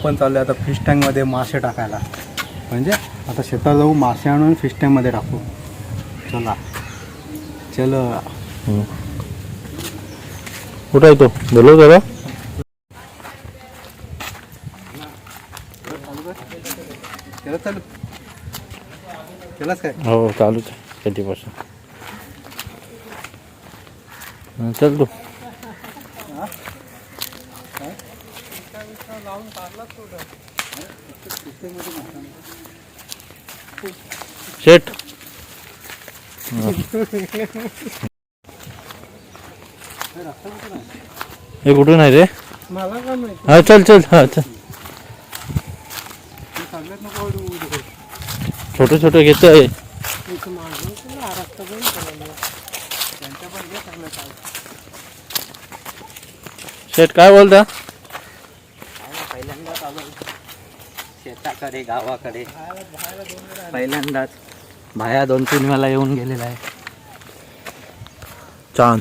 आपण चाललो आता फिश टँकमध्ये मासे टाकायला. म्हणजे आता शेतात जाऊ मासे आणून फिश टँकमध्ये टाकू. चला चलो. कुठं आहे तो बोलव जरा. चला चालू केलास काय? हो चालूच आहे कधीपासून. चल तू. शेट हे कुठून आहे रे? मला काय माहिती. हा चल चल. हा चल. छोटं छोटं घेतोय. शेट काय बोलता? पहिल्यांदाच आलो शेताकडे गावाकडे. पहिल्यांदाच भाया 2-3 वेळा येऊन गेलेला आहे. चांद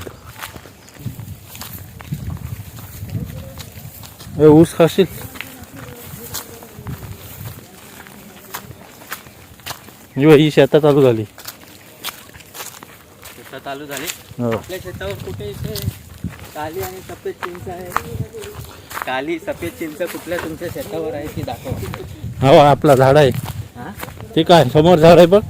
ए ऊस खाशील? ही शेतात चालू झाली. शेतात चालू झाली. हो आपल्या शेतावर कुठे इथे काली आणि सफेद चिंच आहे. काली सफेद चिंच कुठल्या तुमच्या शेतावर आहे ती दाखव. हो आपला झाड आहे. हा ते काय समोर झाड आहे बघ.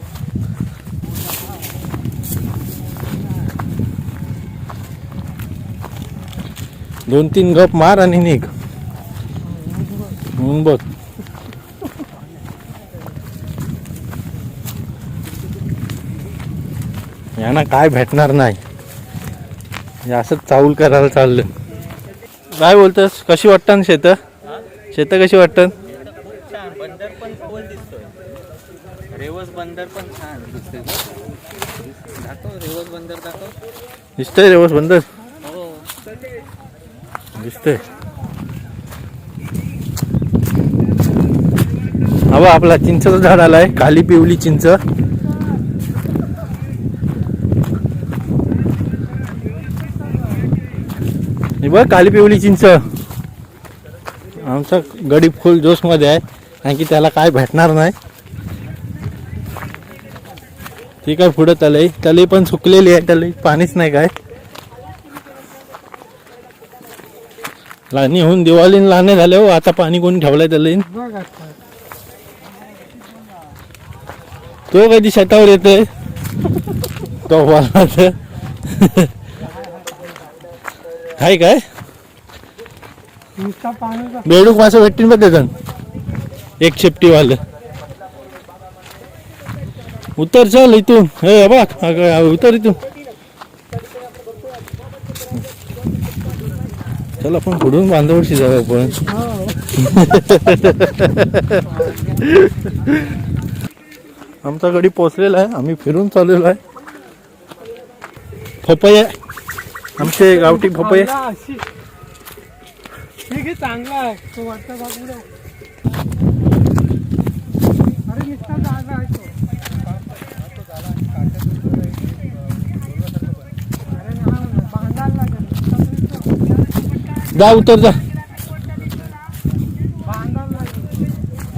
दोन तीन गप मार आणि निघ. म्हणून बघ यांना काय भेटणार नाही. हे असंच चावल करायला चाललं. काय बोलतस? कशी वाटतं शेत? शेत कशी वाटतं? खूप छान. बंदर पण खोल दिसतोय. रेवस बंदर पण छान दिसतोय. दाखव रेवस बंदर दाखव. दिसतंय रेवस बंदर? हो दिसतंय. हवा आपला चिंचचं झाड आलाय. काली पिवली चिंच. हे बघ काली पिवली चिंच. आमचा गडी फुल जोश मध्ये आहे कारण की त्याला काय भेटणार नाही. ती काय पुढं तलई पण सुकलेली आहे. त्याला पाणीच नाही काय. लाणी होऊन दिवाळी लाणे झाले हो. आता पाणी कोणी ठेवलंय त्याला? तो कधी शेतावर येतोय तो बोला. हाय काय बेडूक मासे भेटतील बघ त्याचं. एक शेपटी वालं. उतर चल इथून. हे बघ उतर इथून. चल आपण पुढून बांधावरशी जाऊ आपण. आमचा गडी पोचलेला आहे. आम्ही फिरून चाललेलो आहे. पपई आमचे गावठी पपई. चांगला आहे तो वाटतं बाबूला. अरे नुसता जागा आहे तो. जा उतर जा.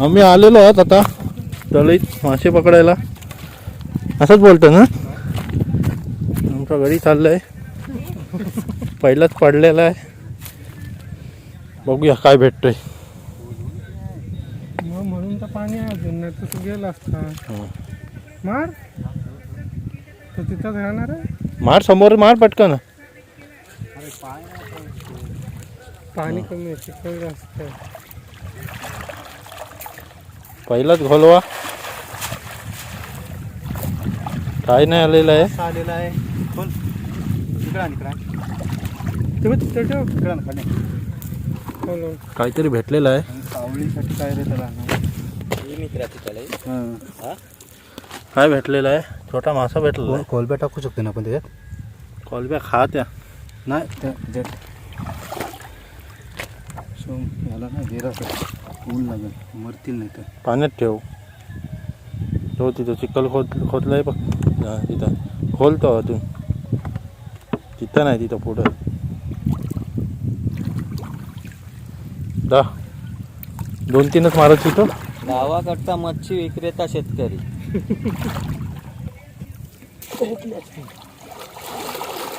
आम्ही आलेलो आहोत आता तळईत मासे पकडायला. असंच बोलतो ना. आमचा गडी चाललाय. पहिलाच पडलेला आहे. बघूया काय भेटतोय. म्हणून तर पाणी आहे अजून. नाही तर गेला असता. मार तो तिथंच राहणार आहे. मार समोर मार पटकन. पाणी कमी आहे चिखल जास्त आहे. पहिलाच घोलवा. काय नाही आलेलं आहे. आलेला आहे. बोल इकडा तिकडा काहीतरी भेटलेलं आहे. सावळीसाठी काय रे त्याला मित्राची त्याला काय भेटलेलं आहे? छोटा मासा भेटलेला आहे. कोलब्या टाकू शकतो ना आपण त्याच्यात. कोलब्या खा त्या नाही त्याच्यात याला ना गेला ऊन लागेल. मरतील नाही तर. पाण्यात ठेव. तो तिथं चिखल खोदलंय बघ. तिथं खोलतो अजून. तिथं नाही तिथं पुढं. दा 2-3च मारायची तो. गावाकडचा मच्छी विक्रेता शेतकरी.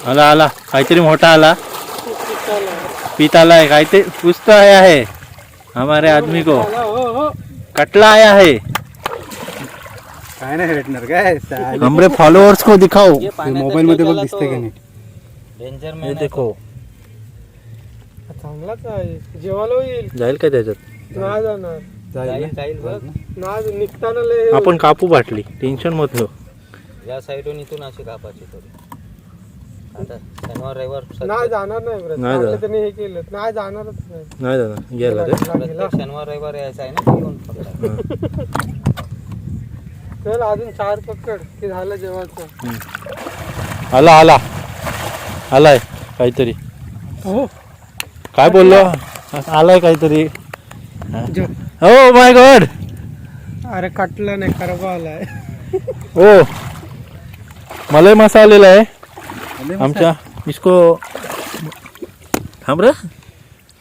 आला आला काहीतरी मोठा आला. पीत आलाय काहीतरी कुछ आया है हमारे आदमी को. कटला आया है. काय नाही भेटणार काय साले. हमरे फॉलोअर्स को दिखाओ. मोबाईल मध्ये बघ दिसते का नाही. डेंजर हे मॅन देखो चांगलाच आहे. जेवायला येईल. जाईल का त्याच्यात. नाही जाणार. जाईल बघ. नाही निघताना लय आपण कापू बाटली टेन्शन मत घेऊ. या साईडून इथून अशी कापायची थोडी. आता शनिवार रविवार नाही जाणार नाही बरं. नाही जाणार. आपलं त्यांनी हे केलं नाही जाणारच नाही. नाही दादा गेला रे. प्रत्येक शनिवार रविवार यायचं आहे ना घेऊन पकडायचं. चल अजून 4 पकड की झालं जेवायचं. आला आला आलाय काहीतरी. हो काय बोललो आलाय काहीतरी. हो माय गॉड. अरे कटलं नाही करबा आलाय. हो मलाई मासा आलेला आहे आमच्या. इसको थांब रे.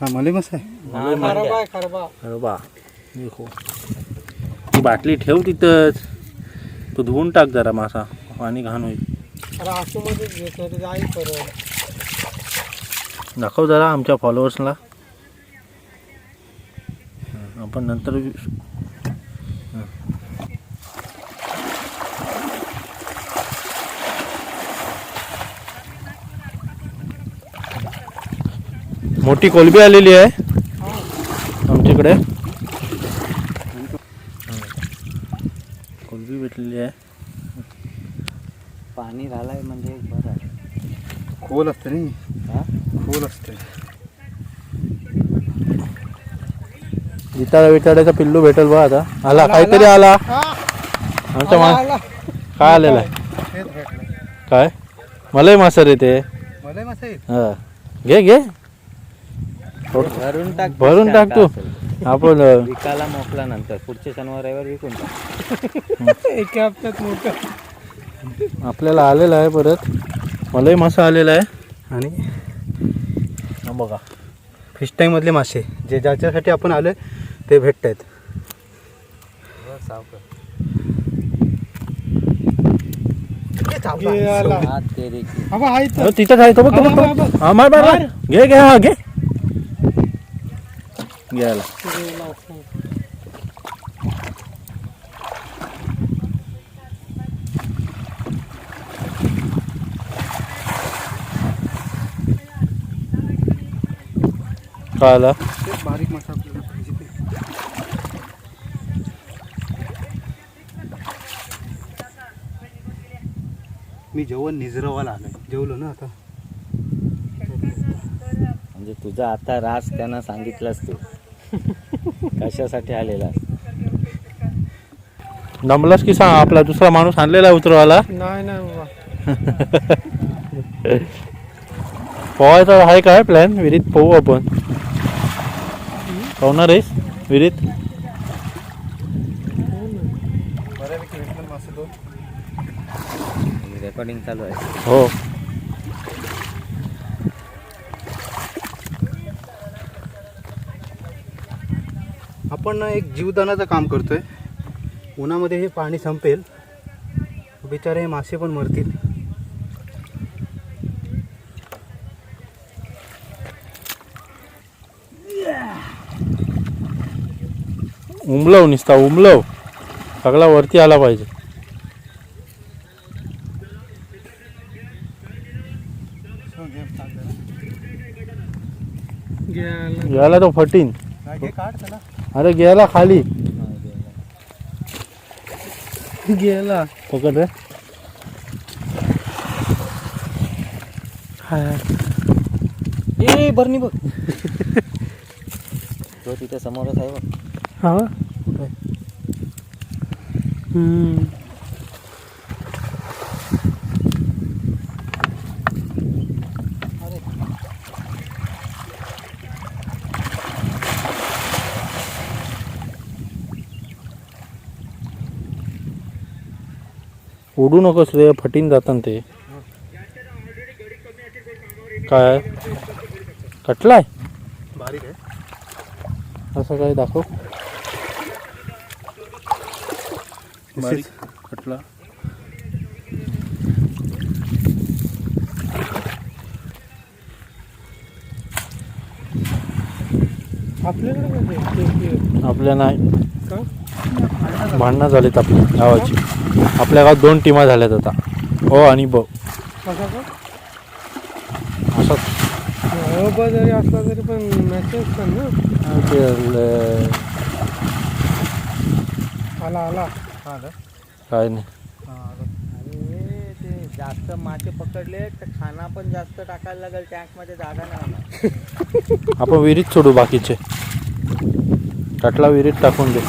हा मले मस्त आहे. करबा आहे करबा. अरे बा देखो ती बाटली ठेव तिथंच. तू धुवून टाक जरा मासा पाणी घाण होईल. अरे आसू मध्येच घेत नाही तर जाईल परत. दाखव जरा आमच्या फॉलोअर्सला. आपण नंतर मोठी कोलबी आलेली आहे आमच्याकडे. कोलबी भेटलेली आहे. पाणी घालाय म्हणजे बरं आहे. खोल असते नाही. हा? खोल असते. जिताळा विटाळ्याचा पिल्लू भेटेल बा आता. आला काहीतरी आला आमच्या मा. काय आलेला आहे काय. मलाही मासा रे ते. मले मस्त आहे. हा घे घे भरून टाक. भरून टाक तू. आपण विकायला मोकला नंतर पुढच्या शनिवार रविवार विकून टाक. एका हप्त्यात मोठं. आपल्याला आलेला आहे परत. मलाही मासा आलेला आहे. आणि हा बघा फिश टँक मधले मासे जे ज्याच्यासाठी आपण आलोय ते भेटत आहेत. गेला. हा तेरी की. अबा हाय तर. हो, तिथंच आहे तो बघ तो बघ, तो बघ. हा मार मार मार. घे घे हा घे. घ्यायला काय आला. बारीक मासा आपल्याला पाहिजे ते. मी जेवण निजरवाला आलोय. जेवलो ना आता. म्हणजे तुझा आता रास त्यांना सांगितलंस तू कशासाठी आलेला. दमलास की सांग. आपला दुसरा माणूस आणलेला उतरवाला. नाही नाही बाबा. पोहायचा आहे काय प्लॅन. विहिरीत पोहू आपण. पोहणार आहेस विहिरीत. बऱ्यापैकी भेटलं मासे दोन. रेकॉर्डिंग चालू आहे. हो आपण ना एक जीवदानाचं काम करतोय. उन्हामध्ये हे पाणी संपेल बिचारे हे मासे पण मरतील. उमलव निसता उमलव. सगळा वरती आला पाहिजे. गेला. गेला तो फटीन. काढ त्याला. अरे गेला खाली. गेला. पकड रे. ए बरणी बघ. तो तिथे समोरच आहे बघ. हा उडू नकोस रे. फटीन जातात ते. काय कटलाय बारीक आहे. असं काय दाखव. बारीक कटला. आपल्याकडे आपल्या नाही का भांडणं झालीत आपल्या गावाची. आपल्या गावात 2 टीमा झाल्यात आता, हो आणि ब. कसा का असं जरी असला तरी पण मॅचेस पण ना. आला काय नाही. अरे ते जास्त मासे पकडले तर खाना पण जास्त टाकायला लागेल, टँक मध्ये जागा नाही होणार. आपण विहिरीत सोडू बाकीचे. कटला विहिरीत टाकून दे,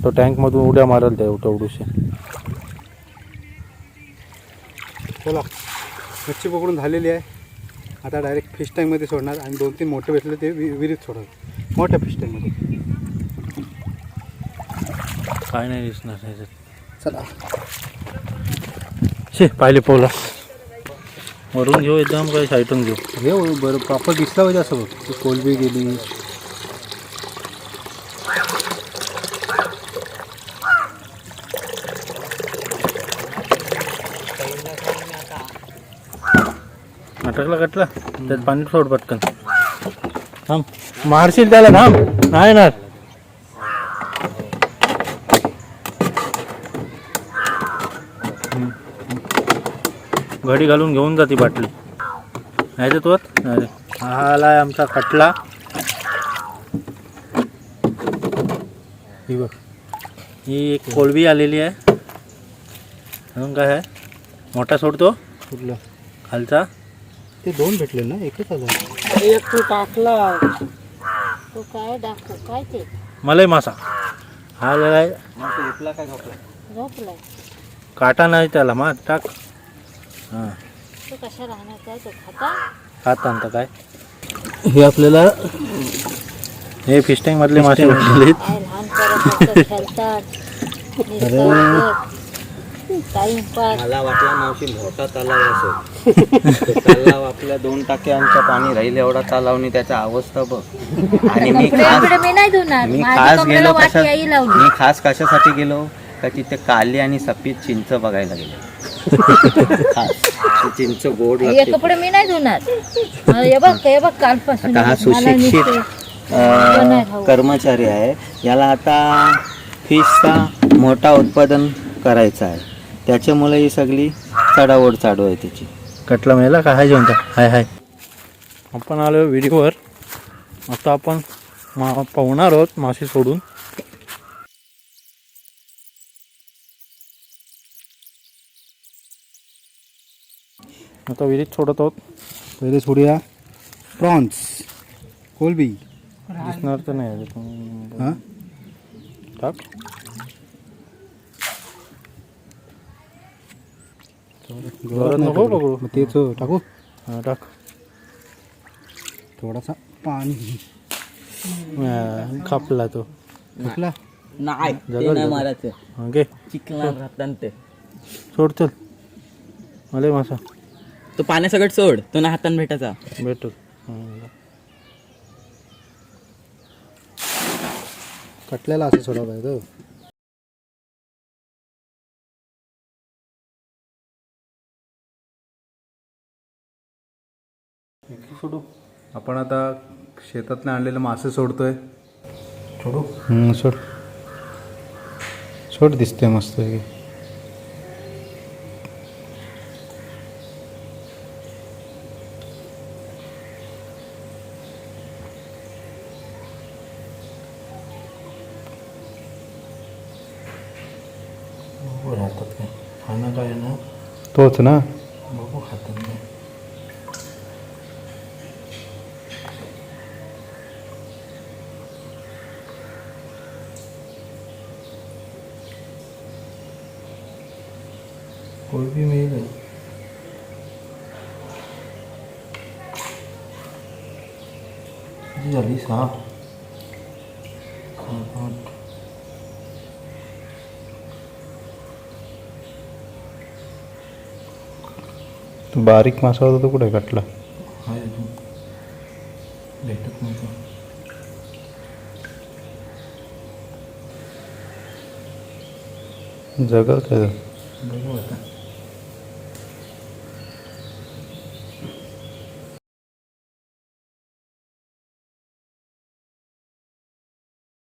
तो टँक मधून उड्या मारल त्या उडूशे. चला मच्छी पकडून झालेली आहे. आता डायरेक्ट फिश टँकमध्ये सोडणार आणि 2-3 मोठे भेटले ते विहिरीत सोडणार मोठ्या फिश टँकमध्ये. काय नाही दिसणार ह्याच्यात. चला शे पाहिले पोला वरून घेऊ एकदम, काही साईटून घेऊ. हे बरं प्रॉपर दिसला पाहिजे असं बघ. ती कोलबी गेली. अटकला कटला त्यात पाणी सोड पटकन. थांब मारशील त्याला, थांब. नाही ना घडी घालून घेऊन जाते बाटली. नाही तो अरे हा आलाय आमचा कटला. ही बघ, ही एक कोलबी आलेली आहे. अजून काय आहे? मोठा सोडतो कुठलं खालचा. ते 2 भेटले ना, एकच हजार. अरे एक तो टाकला. तो काय दाखव काय ते मलई मासा हा आलेला उठला काय झोपला? झोपलाय. काटा नाही त्याला मग टाक. हां तो कशा राहणार काय तो खाता. हात आणता काय. हे आपल्याला हे फिश टँक मधले मासे भेटलेले. काय लहान पोरं फक्त खेळतात. टाइमपास. मला वाटला मावशी मोठा तलाव असेल. तलाव आपल्या 2 टाक्यांचं पाणी राहील एवढा तलावनी, त्याचा अवस्था बघ. आणि मी कपडे मी नाही धुणार. मी माझ्या खास कपड्याला गेलो वाटी आई लावली. मी खास कशासाठी गेलो का तिथे काली आणि सफेद चिंच बघायला गेलो. खास ती चिंच गोड हे लागते. कपडे मी नाही धुणार. हे बघ कालपासून आता हा मला नुसते सुशिक्षित कर्मचारी आहे. याला आता फिशचा मोठा उत्पादन करायचं आहे, त्याच्यामुळे ही सगळी चढाओढ चालू आहे त्याची. कटला मेला का हाय जेवणता. हाय आपण आलो विहिरीवर. आता आपण पाहणार आहोत मासे सोडून. आता विहिरीत सोडत आहोत. पहिले सोडूया प्रॉन्स कोलबी. दिसणार तर नाही हां टाक. जोरात नको पकडू. मग तेच टाकू. हां टाक. थोडासा पाणी कापला तो. टाकला. नाही ते नाही मारायचं, हां घे चिखला राहतात ते. सोड चल. मले मासा तो पाण्यासकट सोड, तो ना हातान भेटायचा. भेटू. कटल्याला असं सोडा पाहिजे. सोडू. आपण आता शेतातनं आणलेलं मासे सोडतोय. सोडू. सोड सोड. दिसते मस्त. राहतात काय खाणं काय ना तोच ना. बघू खातात नाही. कोलबी मिळेल. किती झाली 6. बारीक मासा होता तो कुठे कटला. हाय अजून भेटत नव्हतं. जगल काय बघू आता